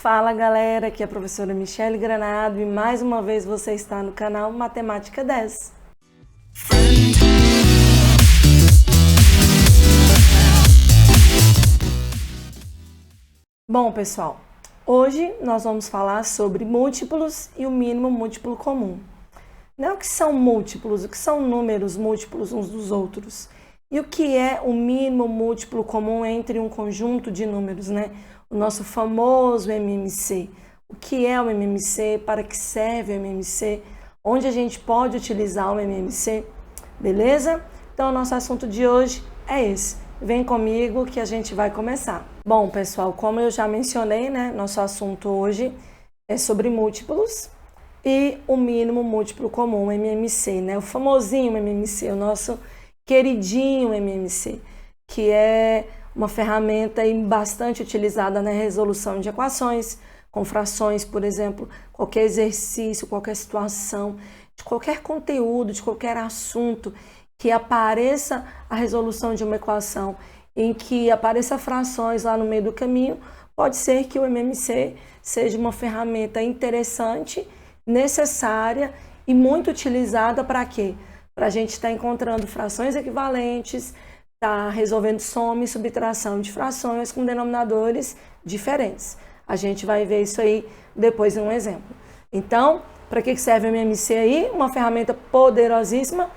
Fala galera, aqui é a professora Michele Granado e mais uma vez você está no canal Matemática 10. Bom pessoal, hoje nós vamos falar sobre múltiplos e o mínimo múltiplo comum. Não o que são múltiplos, o que são números múltiplos uns dos outros. E o que é o mínimo múltiplo comum entre um conjunto de números, né? O nosso famoso MMC. O que é o MMC? Para que serve o MMC? Onde a gente pode utilizar o MMC? Beleza? Então, o nosso assunto de hoje é esse. Vem comigo que a gente vai começar. Bom, pessoal, como eu já mencionei, né? Nosso assunto hoje é sobre múltiplos e o mínimo múltiplo comum, o MMC, né? O famosinho MMC, o nosso queridinho MMC, que é uma ferramenta bastante utilizada na resolução de equações, com frações, por exemplo, qualquer exercício, qualquer situação, de qualquer conteúdo, de qualquer assunto que apareça a resolução de uma equação, em que apareça frações lá no meio do caminho, pode ser que o MMC seja uma ferramenta interessante, necessária e muito utilizada para quê? Para a gente estar encontrando frações equivalentes, tá resolvendo soma e subtração de frações com denominadores diferentes. A gente vai ver isso aí depois em um exemplo. Então, para que serve o MMC aí? Uma ferramenta poderosíssima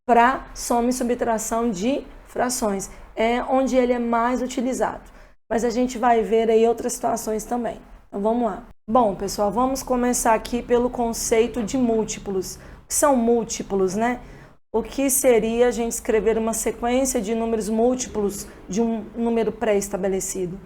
para soma e subtração de frações. É onde ele é mais utilizado. Mas a gente vai ver aí outras situações também. Então, vamos lá. Bom, pessoal, vamos começar aqui pelo conceito de múltiplos. O que são múltiplos, né? O que seria a gente escrever uma sequência de números múltiplos de um número pré-estabelecido.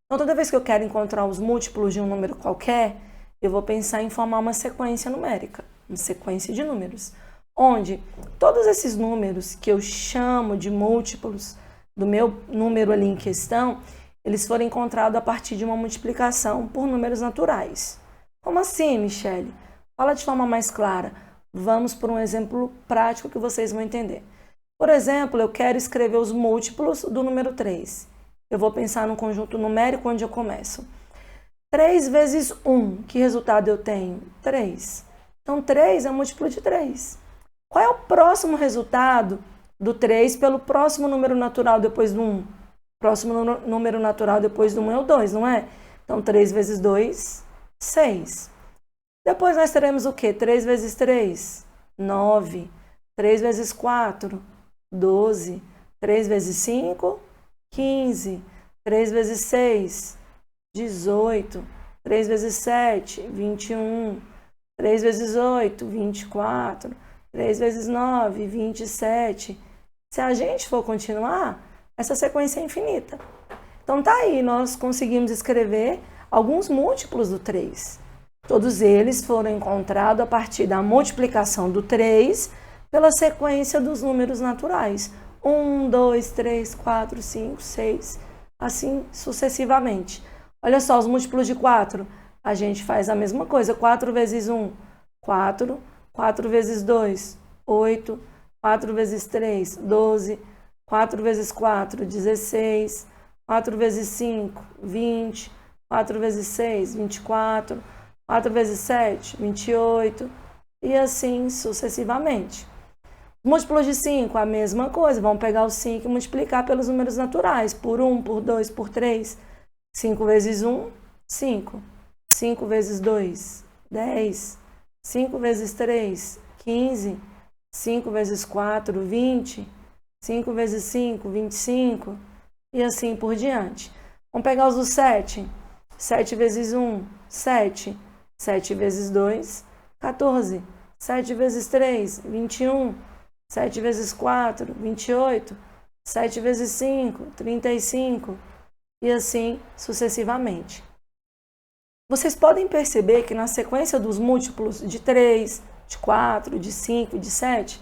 Então, toda vez que eu quero encontrar os múltiplos de um número qualquer, eu vou pensar em formar uma sequência numérica, uma sequência de números, onde todos esses números que eu chamo de múltiplos do meu número ali em questão, eles foram encontrados a partir de uma multiplicação por números naturais. Como assim, Michele? Fala de forma mais clara. Vamos por um exemplo prático que vocês vão entender. Por exemplo, eu quero escrever os múltiplos do número 3. Eu vou pensar num conjunto numérico onde eu começo. 3 vezes 1, que resultado eu tenho? 3. Então, 3 é um múltiplo de 3. Qual é o próximo resultado do 3 pelo próximo número natural depois do 1? Próximo número natural depois do 1 é o 2, não é? Então, 3 vezes 2, 6. Depois nós teremos o quê? 3 vezes 3, 9. 3 vezes 4, 12. 3 vezes 5, 15. 3 vezes 6, 18. 3 vezes 7, 21. 3 vezes 8, 24. 3 vezes 9, 27. Se a gente for continuar, essa sequência é infinita. Então tá aí, nós conseguimos escrever alguns múltiplos do 3. Todos eles foram encontrados a partir da multiplicação do 3 pela sequência dos números naturais. 1, 2, 3, 4, 5, 6, assim sucessivamente. Olha só, os múltiplos de 4. A gente faz a mesma coisa. 4 vezes 1, 4. 4 vezes 2, 8. 4 vezes 3, 12. 4 vezes 4, 16. 4 vezes 5, 20. 4 vezes 6, 24. 4 vezes 7, 28, e assim sucessivamente. Múltiplos de 5, a mesma coisa. Vamos pegar o 5 e multiplicar pelos números naturais, por 1, por 2, por 3. 5 vezes 1, 5. 5 vezes 2, 10. 5 vezes 3, 15. 5 vezes 4, 20. 5 vezes 5, 25. E assim por diante. Vamos pegar os do 7. 7 vezes 1, 7. 7 vezes 2, 14. 7 vezes 3, 21. 7 vezes 4, 28. 7 vezes 5, 35. E assim sucessivamente. Vocês podem perceber que na sequência dos múltiplos de 3, de 4, de 5 e de 7,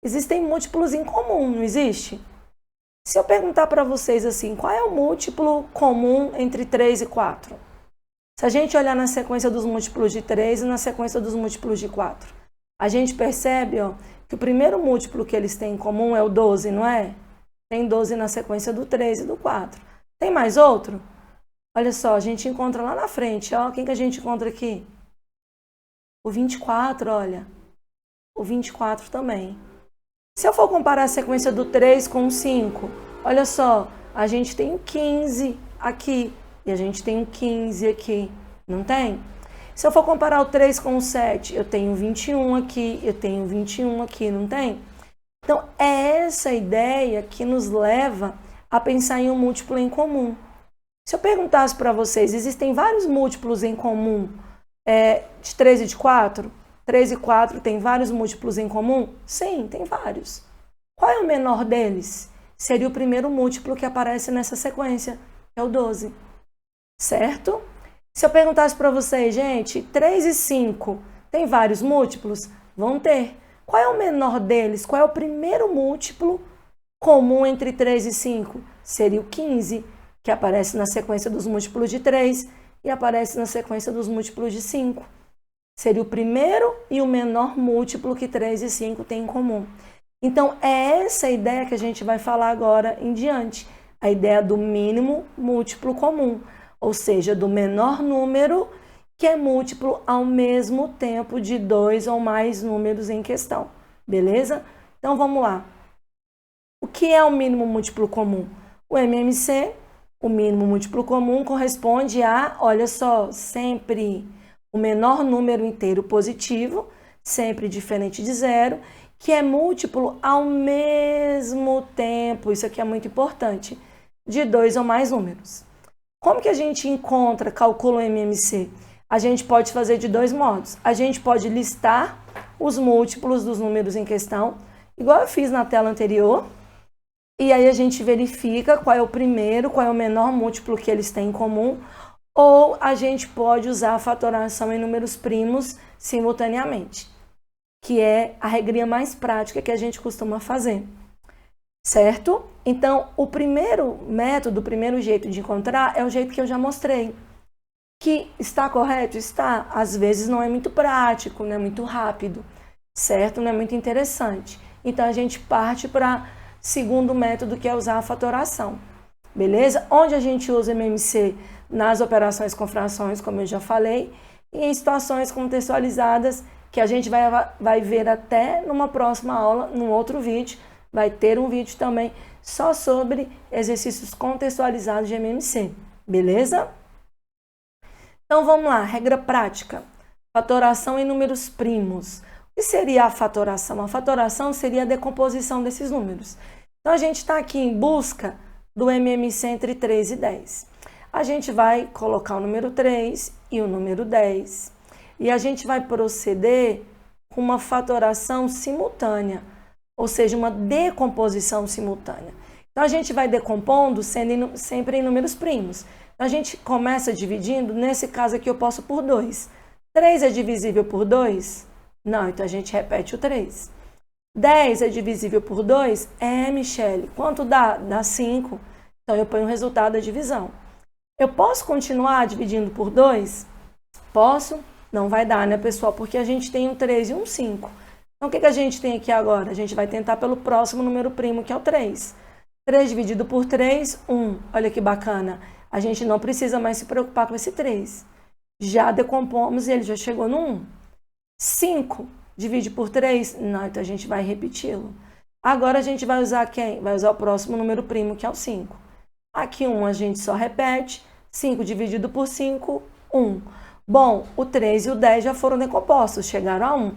existem múltiplos em comum, não existe? Se eu perguntar para vocês assim, qual é o múltiplo comum entre 3 e 4? Se a gente olhar na sequência dos múltiplos de 3 e na sequência dos múltiplos de 4, a gente percebe que o primeiro múltiplo que eles têm em comum é o 12, não é? Tem 12 na sequência do 3 e do 4. Tem mais outro? Olha só, a gente encontra lá na frente, ó, quem que a gente encontra aqui? O 24, olha. O 24 também. Se eu for comparar a sequência do 3 com o 5, olha só, a gente tem o 15 aqui e a gente tem o 15 aqui, não tem? Se eu for comparar o 3 com o 7, eu tenho 21 aqui, eu tenho 21 aqui, não tem? Então, é essa ideia que nos leva a pensar em um múltiplo em comum. Se eu perguntasse para vocês, existem vários múltiplos em comum de 3 e de 4? 3 e 4 tem vários múltiplos em comum? Sim, tem vários. Qual é o menor deles? Seria o primeiro múltiplo que aparece nessa sequência, que é o 12. Certo? Se eu perguntasse para vocês, gente, 3 e 5 tem vários múltiplos? Vão ter. Qual é o menor deles? Qual é o primeiro múltiplo comum entre 3 e 5? Seria o 15, que aparece na sequência dos múltiplos de 3 e aparece na sequência dos múltiplos de 5. Seria o primeiro e o menor múltiplo que 3 e 5 têm em comum. Então, é essa ideia que a gente vai falar agora em diante. A ideia do mínimo múltiplo comum, ou seja, do menor número que é múltiplo ao mesmo tempo de 2 ou mais números em questão. Beleza? Então, vamos lá. O que é o mínimo múltiplo comum? O MMC, o mínimo múltiplo comum, corresponde a, olha só, sempre o menor número inteiro positivo, sempre diferente de zero, que é múltiplo ao mesmo tempo, isso aqui é muito importante, de 2 ou mais números. Como que a gente calcula o MMC? A gente pode fazer de dois modos. A gente pode listar os múltiplos dos números em questão, igual eu fiz na tela anterior, e aí a gente verifica qual é o primeiro, qual é o menor múltiplo que eles têm em comum, ou a gente pode usar a fatoração em números primos simultaneamente, que é a regrinha mais prática que a gente costuma fazer, certo? Então, o primeiro método, o primeiro jeito de encontrar é o jeito que eu já mostrei. Que está correto? Está. Às vezes não é muito prático, não é muito rápido, certo? Não é muito interessante. Então, a gente parte para o segundo método, que é usar a fatoração, beleza? Onde a gente usa MMC? Nas operações com frações, como eu já falei, e em situações contextualizadas, que a gente vai ver até numa próxima aula, num outro vídeo. Vai ter um vídeo também só sobre exercícios contextualizados de MMC, beleza? Então vamos lá, regra prática. Fatoração em números primos. O que seria a fatoração? A fatoração seria a decomposição desses números. Então a gente está aqui em busca do MMC entre 3 e 10. A gente vai colocar o número 3 e o número 10. E a gente vai proceder com uma fatoração simultânea, ou seja, uma decomposição simultânea. Então, a gente vai decompondo sempre em números primos. Então, a gente começa dividindo, nesse caso aqui eu posso por 2. 3 é divisível por 2? Não, então a gente repete o 3. 10 é divisível por 2? Michele, quanto dá? Dá 5. Então, eu ponho o resultado da divisão. Eu posso continuar dividindo por 2? Posso? Não vai dar, né, pessoal? Porque a gente tem um 3 e um 5. Então, o que a gente tem aqui agora? A gente vai tentar pelo próximo número primo, que é o 3. 3 dividido por 3, 1. Olha que bacana. A gente não precisa mais se preocupar com esse 3. Já decompomos e ele já chegou no 1. 5 divide por 3? Não, então a gente vai repeti-lo. Agora a gente vai usar quem? Vai usar o próximo número primo, que é o 5. Aqui 1 a gente só repete. 5 dividido por 5, 1. Bom, o 3 e o 10 já foram decompostos, chegaram a 1. O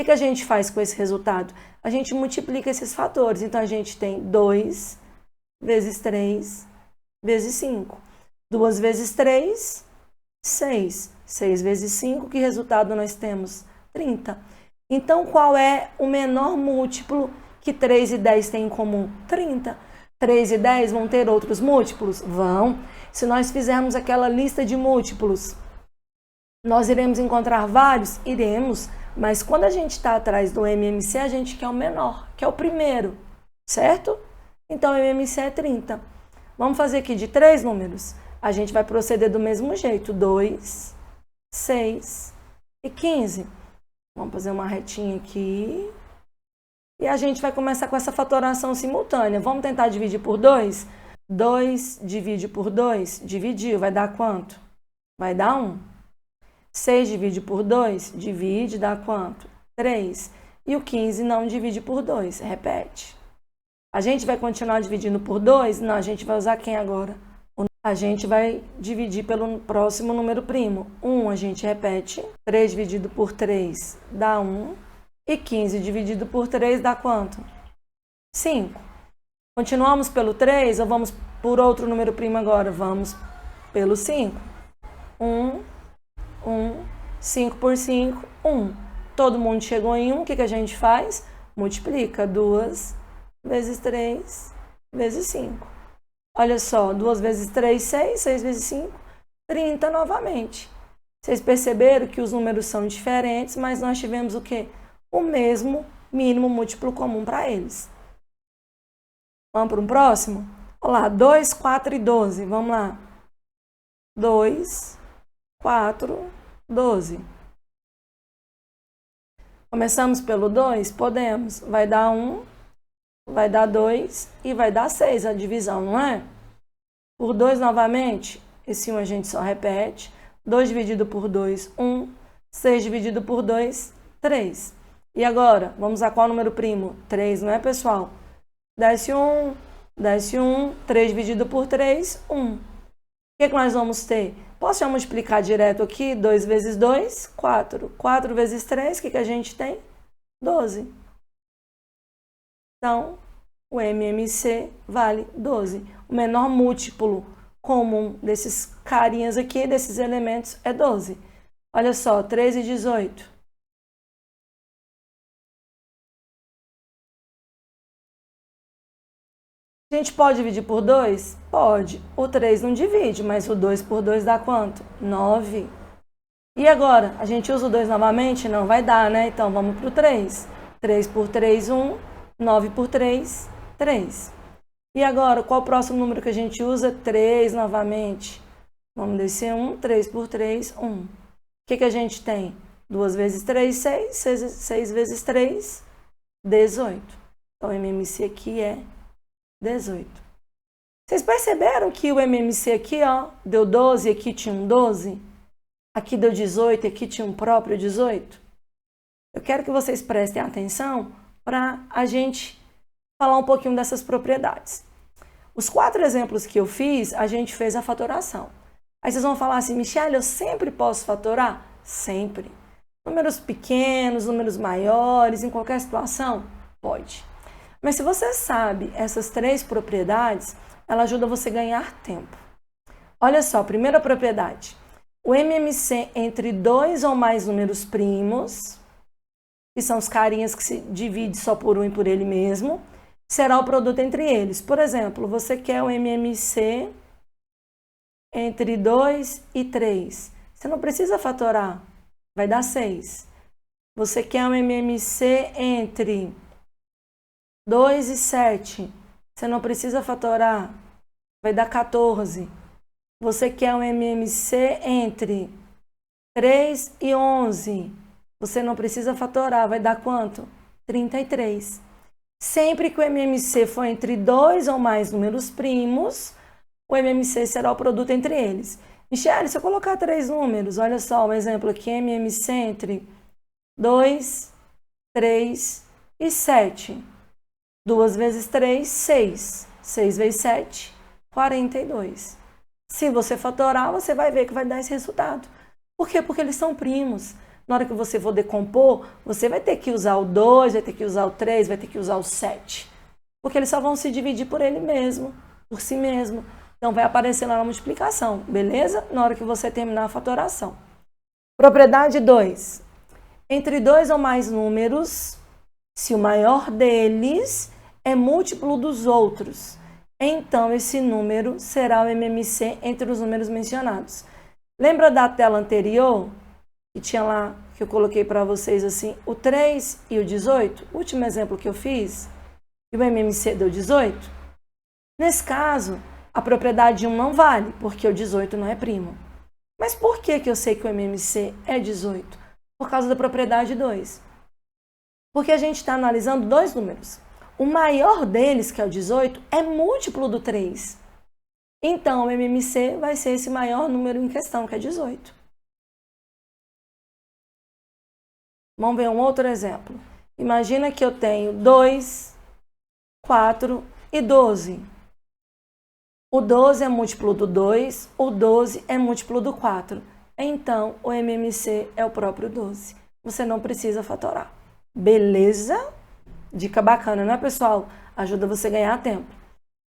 que a gente faz com esse resultado? A gente multiplica esses fatores. Então, a gente tem 2 vezes 3 vezes 5. 2 vezes 3, 6. 6 vezes 5, que resultado nós temos? 30. Então, qual é o menor múltiplo que 3 e 10 têm em comum? 30. 3 e 10 vão ter outros múltiplos? Vão. Se nós fizermos aquela lista de múltiplos, nós iremos encontrar vários? Iremos. Mas quando a gente está atrás do MMC, a gente quer o menor, que é o primeiro, certo? Então, o MMC é 30. Vamos fazer aqui de 3 números. A gente vai proceder do mesmo jeito. 2, 6 e 15. Vamos fazer uma retinha aqui. E a gente vai começar com essa fatoração simultânea. Vamos tentar dividir por 2? 2 divide por 2, dividiu, vai dar quanto? Vai dar 1. 6 divide por 2, divide, dá quanto? 3. E o 15 não divide por 2, repete. A gente vai continuar dividindo por 2? Não, a gente vai usar quem agora? A gente vai dividir pelo próximo número primo. 1 a gente repete, 3 dividido por 3 dá 1. E 15 dividido por 3 dá quanto? 5. Continuamos pelo 3 ou vamos por outro número primo agora? Vamos pelo 5. 1, 5 por 5, 1. Todo mundo chegou em 1, o que a gente faz? Multiplica 2 vezes 3 vezes 5. Olha só, 2 vezes 3, 6, 6 vezes 5, 30 novamente. Vocês perceberam que os números são diferentes, mas nós tivemos o quê? O mesmo mínimo múltiplo comum para eles. Vamos para um próximo? Olha lá, 2, 4 e 12. Vamos lá. 2, 4, 12. Começamos pelo 2? Podemos. Vai dar 1, vai dar 2 e vai dar 6 a divisão, não é? Por 2 novamente, esse 1 a gente só repete. 2 dividido por 2, 1. 6 dividido por 2, 3. E agora, vamos a qual número primo? 3, não é, pessoal? Desce 1, 3 dividido por 3, 1. O que nós vamos ter? Posso já multiplicar direto aqui? 2 vezes 2, 4. 4 vezes 3, o que a gente tem? 12. Então, o MMC vale 12. O menor múltiplo comum desses carinhas aqui, desses elementos, é 12. Olha só, 3 e 18. A gente pode dividir por 2? Pode. O 3 não divide, mas o 2 por 2 dá quanto? 9. E agora? A gente usa o 2 novamente? Não vai dar, né? Então, vamos para o 3. 3 por 3, 1. 9 por 3, 3. E agora, qual o próximo número que a gente usa? 3 novamente. Vamos descer 1. 3 por 3, 1. O que a gente tem? 2 vezes 3, 6. 6 vezes 3, 18. Então, o MMC aqui é 18. Vocês perceberam que o MMC aqui, ó, deu 12 e aqui tinha um 12? Aqui deu 18 e aqui tinha um próprio 18? Eu quero que vocês prestem atenção para a gente falar um pouquinho dessas propriedades. Os 4 exemplos que eu fiz, a gente fez a fatoração. Aí vocês vão falar assim, Michelle, eu sempre posso fatorar? Sempre. Números pequenos, números maiores, em qualquer situação? Pode. Mas se você sabe essas 3 propriedades, ela ajuda você a ganhar tempo. Olha só, primeira propriedade. O MMC entre 2 ou mais números primos, que são os carinhas que se divide só por um e por ele mesmo, será o produto entre eles. Por exemplo, você quer o MMC entre 2 e 3. Você não precisa fatorar, vai dar 6. Você quer o MMC entre 2 e 7. Você não precisa fatorar, vai dar 14. Você quer um MMC entre 3 e 11. Você não precisa fatorar, vai dar quanto? 33. Sempre que o MMC for entre 2 ou mais números primos, o MMC será o produto entre eles. Michelle, se eu colocar 3 números, olha só um exemplo aqui, MMC entre 2, 3 e 7. 2 vezes 3, 6. 6 vezes 7, 42. Se você fatorar, você vai ver que vai dar esse resultado. Por quê? Porque eles são primos. Na hora que você for decompor, você vai ter que usar o 2, vai ter que usar o 3, vai ter que usar o 7. Porque eles só vão se dividir por ele mesmo, por si mesmo. Então, vai aparecer lá na multiplicação, beleza? Na hora que você terminar a fatoração. Propriedade 2. Entre 2 ou mais números, se o maior deles é múltiplo dos outros, então esse número será o MMC entre os números mencionados. Lembra da tela anterior? Que tinha lá, que eu coloquei para vocês assim, o 3 e o 18? O último exemplo que eu fiz, e o MMC deu 18? Nesse caso, a propriedade 1 não vale, porque o 18 não é primo. Mas por que eu sei que o MMC é 18? Por causa da propriedade 2. Porque a gente está analisando 2 números. O maior deles, que é o 18, é múltiplo do 3. Então, o MMC vai ser esse maior número em questão, que é 18. Vamos ver um outro exemplo. Imagina que eu tenho 2, 4 e 12. O 12 é múltiplo do 2, o 12 é múltiplo do 4. Então, o MMC é o próprio 12. Você não precisa fatorar. Beleza? Dica bacana, né, pessoal? Ajuda você a ganhar tempo.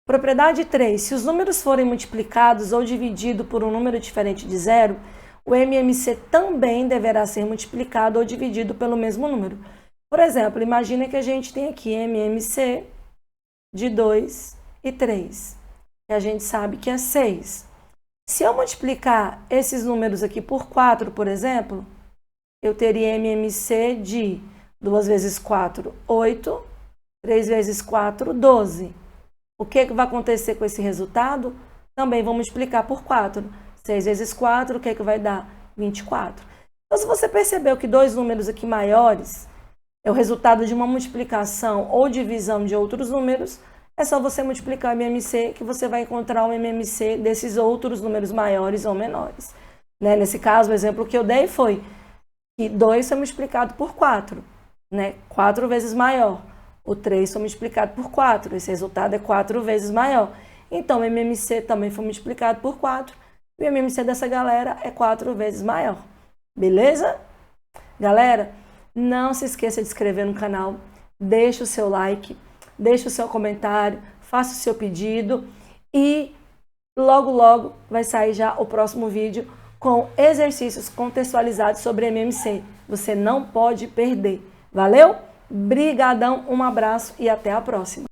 Propriedade 3. Se os números forem multiplicados ou divididos por um número diferente de zero, o MMC também deverá ser multiplicado ou dividido pelo mesmo número. Por exemplo, imagina que a gente tem aqui MMC de 2 e 3, que a gente sabe que é 6. Se eu multiplicar esses números aqui por 4, por exemplo, eu teria MMC de 2 vezes 4, 8, 3 vezes 4, 12. O que vai acontecer com esse resultado? Também vou multiplicar por 4. 6 vezes 4, o que vai dar? 24. Então, se você percebeu que dois números aqui maiores é o resultado de uma multiplicação ou divisão de outros números, é só você multiplicar o MMC que você vai encontrar o MMC desses outros números maiores ou menores. Né? Nesse caso, o exemplo que eu dei foi que 2 foi multiplicado por 4, né? 4 vezes maior. O 3 foi multiplicado por 4, esse resultado é 4 vezes maior. Então, o MMC também foi multiplicado por 4, e o MMC dessa galera é 4 vezes maior. Beleza? Galera, não se esqueça de se inscrever no canal, deixa o seu like, deixa o seu comentário, faça o seu pedido e logo vai sair já o próximo vídeo com exercícios contextualizados sobre MMC. Você não pode perder. Valeu? Brigadão, um abraço e até a próxima.